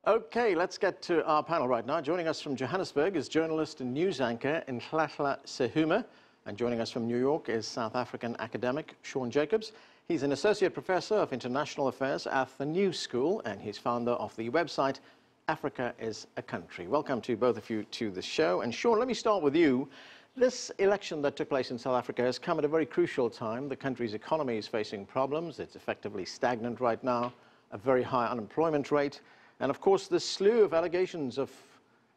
Okay, let's get to our panel right now. Joining us from Johannesburg is journalist and news anchor Nhlanhla Sehuma. And joining us from New York is South African academic Shaun Jacobs. He's an associate professor of international affairs at the New School, and he's founder of the website Africa is a Country. Welcome to both of you to the show. And Shaun, let me start with you. This election that took place in South Africa has come at a very crucial time. The country's economy is facing problems. It's effectively stagnant right now, a very high unemployment rate. And of course, this slew of allegations of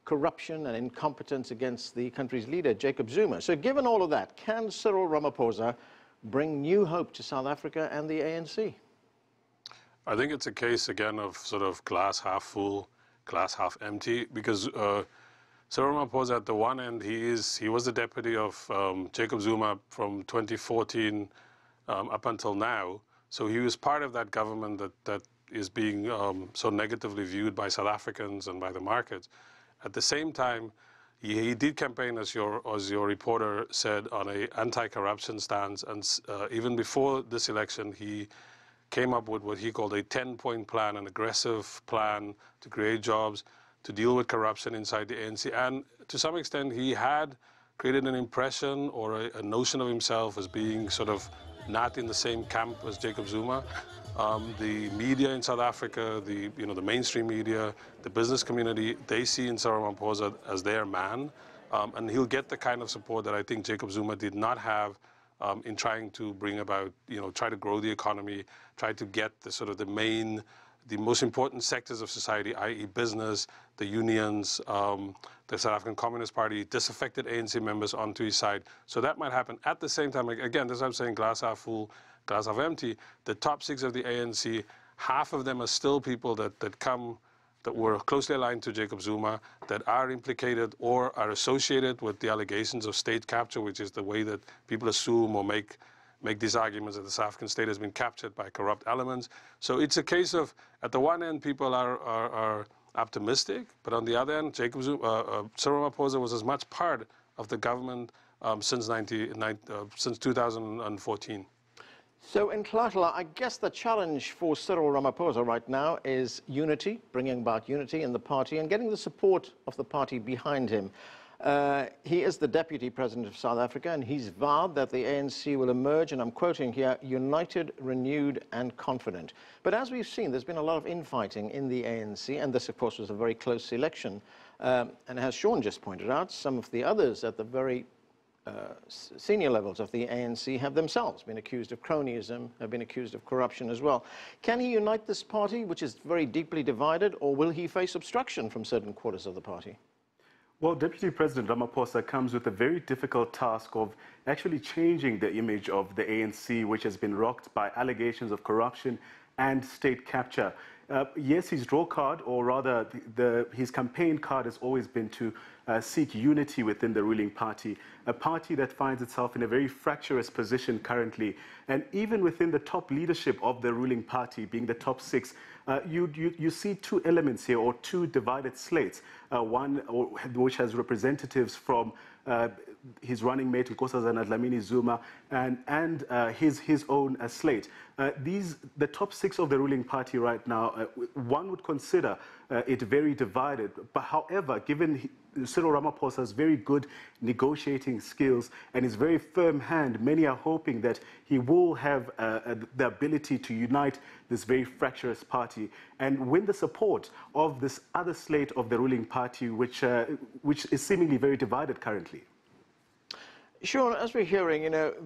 corruption and incompetence against the country's leader, Jacob Zuma. So given all of that, can Cyril Ramaphosa bring new hope to South Africa and the ANC? I think it's a case, again, of sort of glass half full, glass half empty, because Cyril Ramaphosa, at the one end, he was the deputy of Jacob Zuma from 2014 up until now. So he was part of that government that is being so negatively viewed by South Africans and by the market. At the same time, he did campaign, as your reporter said, on an anti-corruption stance. And even before this election, he came up with what he called a 10-point plan, an aggressive plan to create jobs, to deal with corruption inside the ANC. And to some extent, he had created an impression or a notion of himself as being sort of not in the same camp as Jacob Zuma. The media in South Africa, the mainstream media, the business community, they see in Cyril Ramaphosa as their man, and he'll get the kind of support that I think Jacob Zuma did not have in trying to bring about, try to grow the economy, try to get the most important sectors of society, i.e. business, the unions, the South African Communist Party, disaffected ANC members onto his side. So that might happen. At the same time, again, that's what I'm saying, glass half full, glass half empty. The top six of the ANC, half of them are still people that were closely aligned to Jacob Zuma, that are implicated or are associated with the allegations of state capture, which is the way that people assume or make these arguments that the South African state has been captured by corrupt elements. So it's a case of, at the one end, people are optimistic, but on the other end, Cyril Ramaphosa was as much part of the government since 2014. So Nhlanhla, I guess the challenge for Cyril Ramaphosa right now is unity, bringing about unity in the party and getting the support of the party behind him. He is the deputy president of South Africa, and he's vowed that the ANC will emerge, and I'm quoting here, united, renewed and confident. But as we've seen, there's been a lot of infighting in the ANC, and this, of course, was a very close election. And as Shaun just pointed out, some of the others at the very senior levels of the ANC have themselves been accused of cronyism, have been accused of corruption as well. Can he unite this party, which is very deeply divided, or will he face obstruction from certain quarters of the party? Well, Deputy President Ramaphosa comes with a very difficult task of actually changing the image of the ANC, which has been rocked by allegations of corruption and state capture. Yes, his draw card, or rather his campaign card, has always been to seek unity within the ruling party, a party that finds itself in a very fractious position currently. And even within the top leadership of the ruling party, being the top six, you see two elements here, or two divided slates. One which has representatives from his running mate, Nkosazana Dlamini Zuma, and his own slate. The top six of the ruling party right now, one would consider it very divided. But however, given Cyril Ramaphosa's very good negotiating skills and his very firm hand, many are hoping that he will have the ability to unite this very fractious party and win the support of this other slate of the ruling party, which is seemingly very divided currently. Shaun, as we're hearing,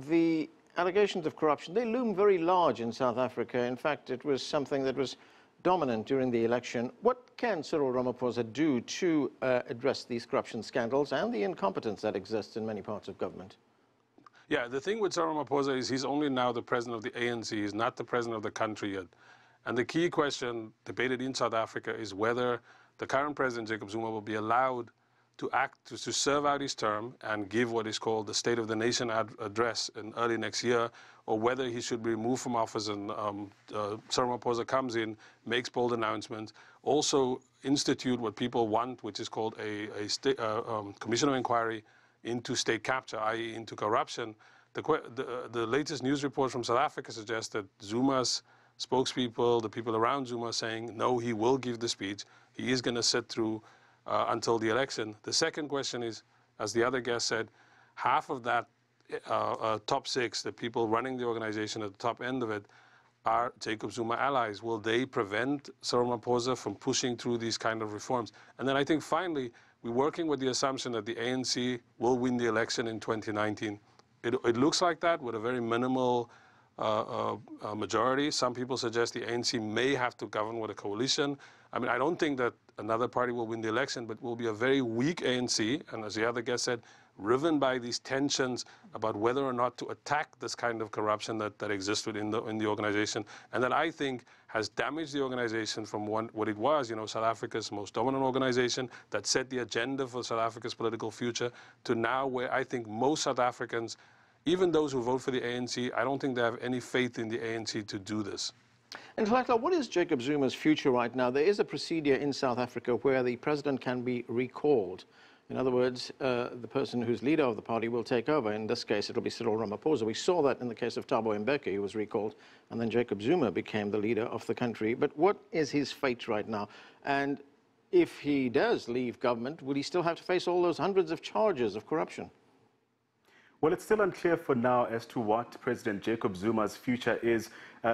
the allegations of corruption, they loom very large in South Africa. In fact, it was something that was dominant during the election. What can Cyril Ramaphosa do to address these corruption scandals and the incompetence that exists in many parts of government? Yeah, the thing with Cyril Ramaphosa is he's only now the president of the ANC. He's not the president of the country yet. And the key question debated in South Africa is whether the current president, Jacob Zuma, will be allowed to serve out his term and give what is called the State of the Nation address in early next year, or whether he should be removed from office and Cyril Ramaphosa comes in, makes bold announcements, also institute what people want, which is called a commission of inquiry into state capture, i.e. into corruption. The latest news reports from South Africa suggest that Zuma's spokespeople, the people around Zuma saying, no, he will give the speech. He is going to sit through until the election. The second question is, as the other guest said, half of that top six, the people running the organization at the top end of it, are Jacob Zuma allies. Will they prevent Cyril Ramaphosa from pushing through these kind of reforms? And then I think finally, we're working with the assumption that the ANC will win the election in 2019. It looks like that with a very minimal majority. Some people suggest the ANC may have to govern with a coalition. I mean, I don't think that another party will win the election, but will be a very weak ANC, and as the other guest said, riven by these tensions about whether or not to attack this kind of corruption that exists within the organization, and that I think has damaged the organization from what it was, you know, South Africa's most dominant organization that set the agenda for South Africa's political future, to now where I think most South Africans, even those who vote for the ANC, I don't think they have any faith in the ANC to do this. And Hlahla, what is Jacob Zuma's future right now? There is a procedure in South Africa where the president can be recalled. In other words, the person who's leader of the party will take over. In this case, it'll be Cyril Ramaphosa. We saw that in the case of Thabo Mbeki, who was recalled, and then Jacob Zuma became the leader of the country. But what is his fate right now? And if he does leave government, will he still have to face all those hundreds of charges of corruption? Well, it's still unclear for now as to what President Jacob Zuma's future is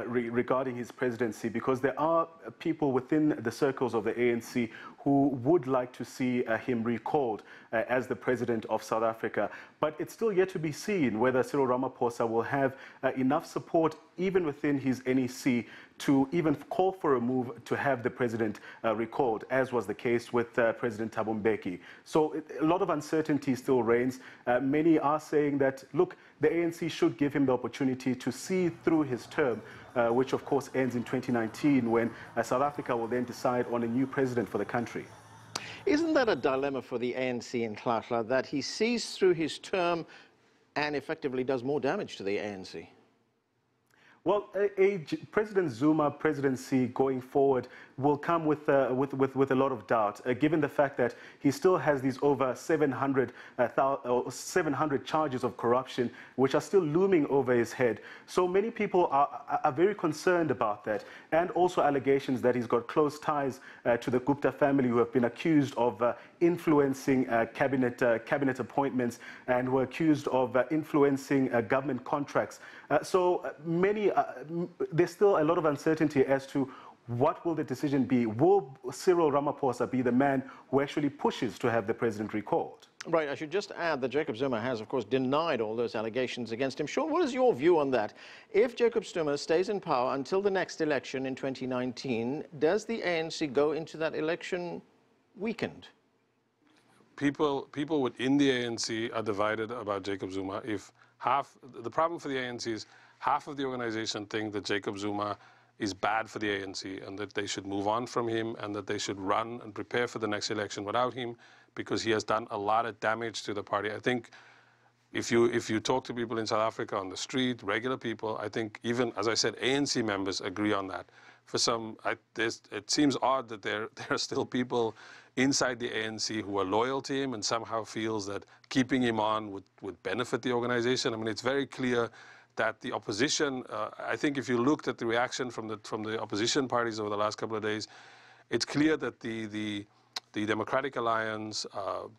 regarding his presidency, because there are people within the circles of the ANC who would like to see him recalled as the president of South Africa. But it's still yet to be seen whether Cyril Ramaphosa will have enough support even within his NEC to even call for a move to have the president recalled, as was the case with President Thabo Mbeki. So a lot of uncertainty still reigns. Many are saying that, look, the ANC should give him the opportunity to see through his term, which of course ends in 2019, when South Africa will then decide on a new president for the country. Isn't that a dilemma for the ANC in Hlahla, that he sees through his term and effectively does more damage to the ANC? Well, President Zuma presidency going forward will come with a lot of doubt, given the fact that he still has these over 700 charges of corruption, which are still looming over his head. So many people are very concerned about that, and also allegations that he's got close ties to the Gupta family, who have been accused of influencing cabinet appointments, and were accused of influencing government contracts. So there's still a lot of uncertainty as to what will the decision be. Will Cyril Ramaphosa be the man who actually pushes to have the president recalled? Right, I should just add that Jacob Zuma has, of course, denied all those allegations against him. Sean, what is your view on that? If Jacob Zuma stays in power until the next election in 2019, does the ANC go into that election weakened? People within the ANC are divided about Jacob Zuma. The problem for the ANC is half of the organization think that Jacob Zuma is bad for the ANC and that they should move on from him and that they should run and prepare for the next election without him, because he has done a lot of damage to the party. I think if you talk to people in South Africa on the street, regular people, I think even, as I said, ANC members agree on that. For some, it seems odd that there are still people inside the ANC who are loyal to him and somehow feels that keeping him on would benefit the organization. I mean, it's very clear that the opposition, I think if you looked at the reaction from the opposition parties over the last couple of days, it's clear that the Democratic Alliance,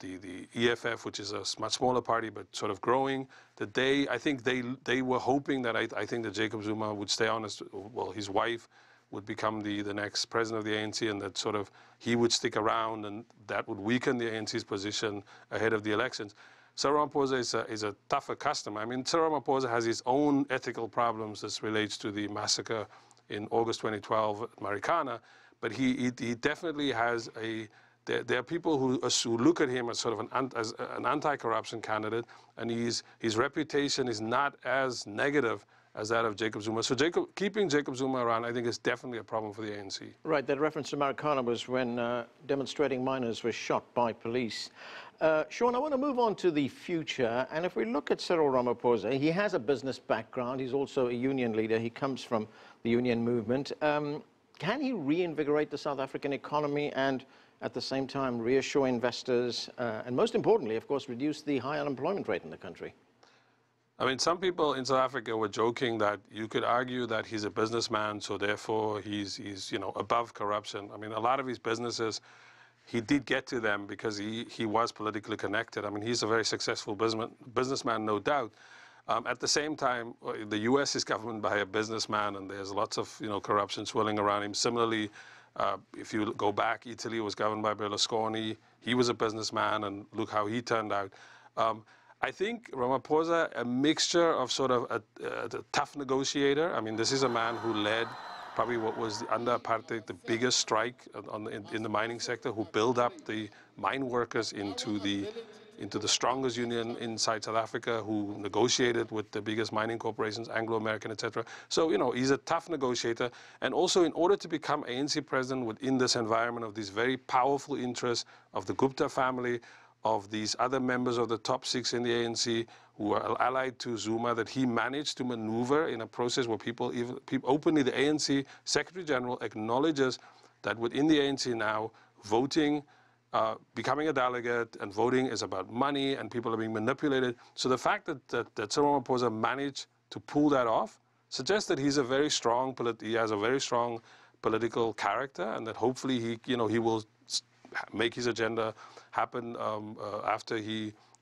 the EFF, which is a much smaller party but sort of growing, that I think they were hoping that I think that Jacob Zuma would stay on as, well, his wife would become the next president of the ANC, and that sort of he would stick around, and that would weaken the ANC's position ahead of the elections. Cyril Ramaphosa is a tougher customer. I mean, Cyril Ramaphosa has his own ethical problems as relates to the massacre in August 2012 at Marikana, but he definitely has there are people who look at him as sort of as an anti-corruption candidate, and his reputation is not as negative as that of Jacob Zuma. So keeping Jacob Zuma around, I think, is definitely a problem for the ANC. Right, that reference to Marikana was when demonstrating miners were shot by police. Sean, I want to move on to the future, and if we look at Cyril Ramaphosa, he has a business background, he's also a union leader, he comes from the union movement. Can he reinvigorate the South African economy and at the same time reassure investors, and most importantly, of course, reduce the high unemployment rate in the country? I mean, some people in South Africa were joking that you could argue that he's a businessman, so therefore he's above corruption. I mean, a lot of his businesses, he did get to them because he was politically connected. I mean, he's a very successful businessman, no doubt. At the same time, the U.S. is governed by a businessman, and there's lots of corruption swirling around him. Similarly, if you go back, Italy was governed by Berlusconi. He was a businessman, and look how he turned out. I think Ramaphosa, a mixture of sort of a tough negotiator. I mean, this is a man who led probably what was under apartheid the biggest strike in the mining sector, who built up the mine workers into the strongest union inside South Africa, who negotiated with the biggest mining corporations, Anglo-American, etc. So, he's a tough negotiator. And also, in order to become ANC president within this environment of these very powerful interests of the Gupta family, of these other members of the top 6 in the ANC who are allied to Zuma, that he managed to maneuver in a process where people openly, the ANC Secretary General acknowledges that within the ANC now, voting, becoming a delegate and voting is about money and people are being manipulated. So the fact that Cyril Ramaphosa managed to pull that off suggests that he's a very strong, he has a very strong political character, and that hopefully he will make his agenda happen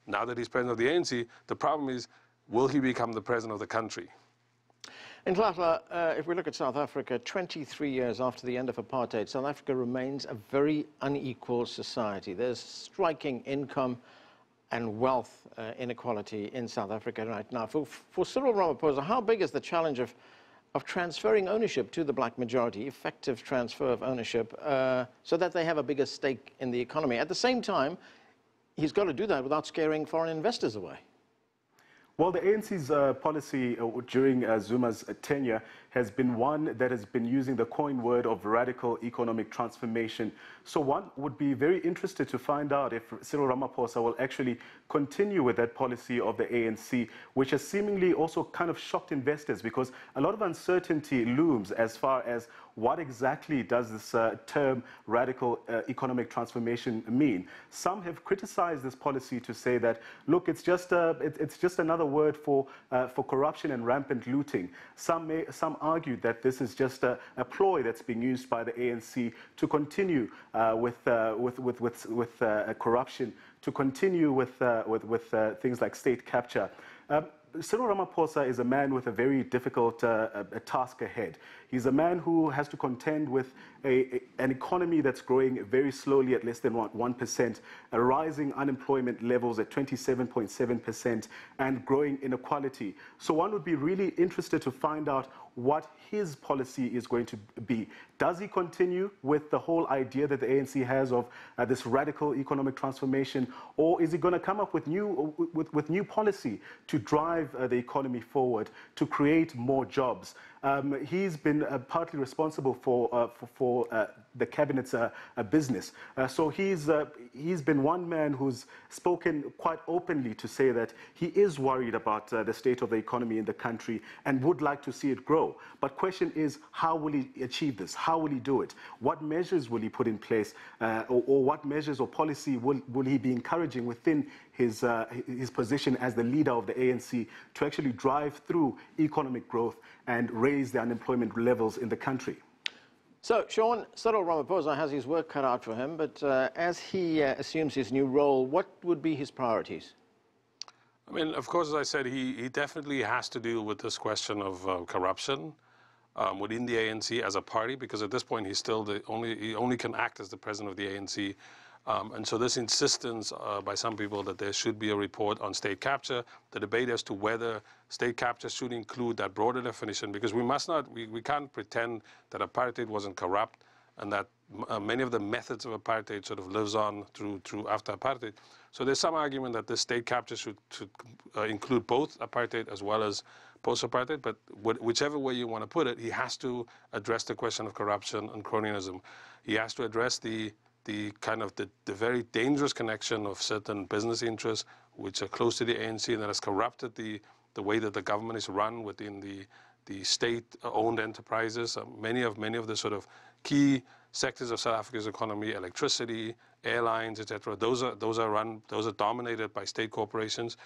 now that he's president of the ANC. The problem is, will he become the president of the country? In Tlala, if we look at South Africa, 23 years after the end of apartheid, South Africa remains a very unequal society. There's striking income and wealth inequality in South Africa right now. For Cyril Ramaphosa, how big is the challenge of transferring ownership to the black majority, effective transfer of ownership, so that they have a bigger stake in the economy? At the same time, he's got to do that without scaring foreign investors away. Well, the ANC's policy during Zuma's tenure has been one that has been using the coined word of radical economic transformation. So one would be very interested to find out if Cyril Ramaphosa will actually continue with that policy of the ANC, which has seemingly also kind of shocked investors, because a lot of uncertainty looms as far as what exactly does this term radical economic transformation mean. Some have criticized this policy to say that, look, it's just another word for corruption and rampant looting. Some argued that this is just a ploy that's being used by the ANC to continue with corruption, to continue with things like state capture. Cyril Ramaphosa is a man with a very difficult task ahead. He's a man who has to contend with an economy that's growing very slowly at less than 1%, rising unemployment levels at 27.7%, and growing inequality. So one would be really interested to find out what his policy is going to be. Does he continue with the whole idea that the ANC has of this radical economic transformation, or is he going to come up with new policy to drive the economy forward, to create more jobs? He's been partly responsible for the cabinet's business. So he's been one man who's spoken quite openly to say that he is worried about the state of the economy in the country and would like to see it grow. But question is, how will he achieve this? How will he do it? What measures will he put in place, or what measures or policy will he be encouraging within his position as the leader of the ANC to actually drive through economic growth and raise the unemployment levels in the country? So, Sean, Cyril Ramaphosa has his work cut out for him, but as he assumes his new role, what would be his priorities? I mean, of course, as I said, he definitely has to deal with this question of corruption within the ANC as a party, because at this point he only can act as the president of the ANC. And so this insistence by some people that there should be a report on state capture, the debate as to whether state capture should include that broader definition, because we can't pretend that apartheid wasn't corrupt and that many of the methods of apartheid sort of lives on through after apartheid. So there's some argument that this state capture should include both apartheid as well as post-apartheid, but whichever way you want to put it, he has to address the question of corruption and cronyism. He has to address the very dangerous connection of certain business interests which are close to the ANC and that has corrupted the way that the government is run within the state-owned enterprises. Many of the sort of key sectors of South Africa's economy, electricity, airlines, etc. Those are dominated by state corporations.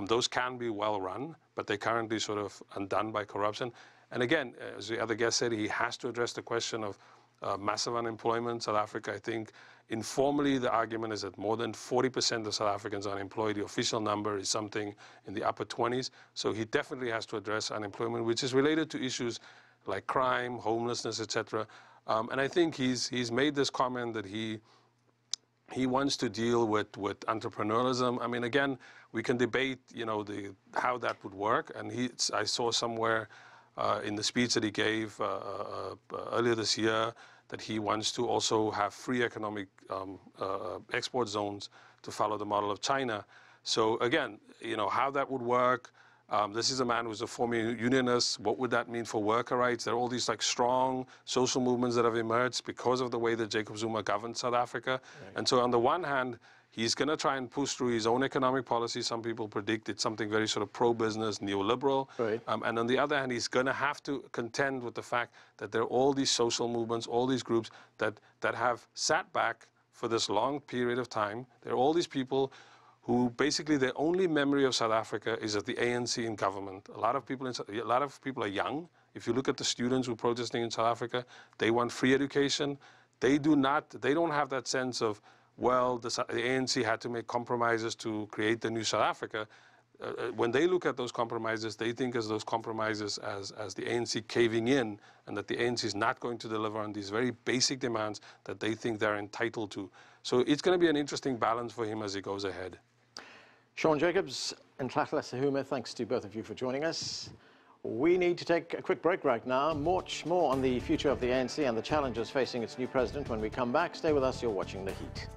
Those can be well run, but they're currently sort of undone by corruption. And again, as the other guest said, he has to address the question of massive unemployment. South Africa, I think, informally, the argument is that more than 40% of South Africans are unemployed. The official number is something in the upper 20s. So he definitely has to address unemployment, which is related to issues like crime, homelessness, etc. And I think he's made this comment that he wants to deal with entrepreneurialism. I mean, again, we can debate, how that would work. And I saw somewhere in the speech that he gave earlier this year that he wants to also have free economic export zones to follow the model of China. So again, how that would work. This is a man who's a former unionist. What would that mean for worker rights? There are all these strong social movements that have emerged because of the way that Jacob Zuma governed South Africa. Right. And so on the one hand, he's going to try and push through his own economic policy. Some people predict it's something very sort of pro-business, neoliberal. Right. And on the other hand, he's going to have to contend with the fact that there are all these social movements, all these groups that have sat back for this long period of time. There are all these people who basically their only memory of South Africa is of the ANC in government. A lot of people are young. If you look at the students who are protesting in South Africa, they want free education. They don't have that sense of, well, the ANC had to make compromises to create the new South Africa. When they look at those compromises, they think of those compromises as the ANC caving in, and that the ANC is not going to deliver on these very basic demands that they think they're entitled to. So it's going to be an interesting balance for him as he goes ahead. Shaun Jacobs and Ntlatlala Sehuma, thanks to both of you for joining us. We need to take a quick break right now. Much more on the future of the ANC and the challenges facing its new president when we come back. Stay with us, you're watching The Heat.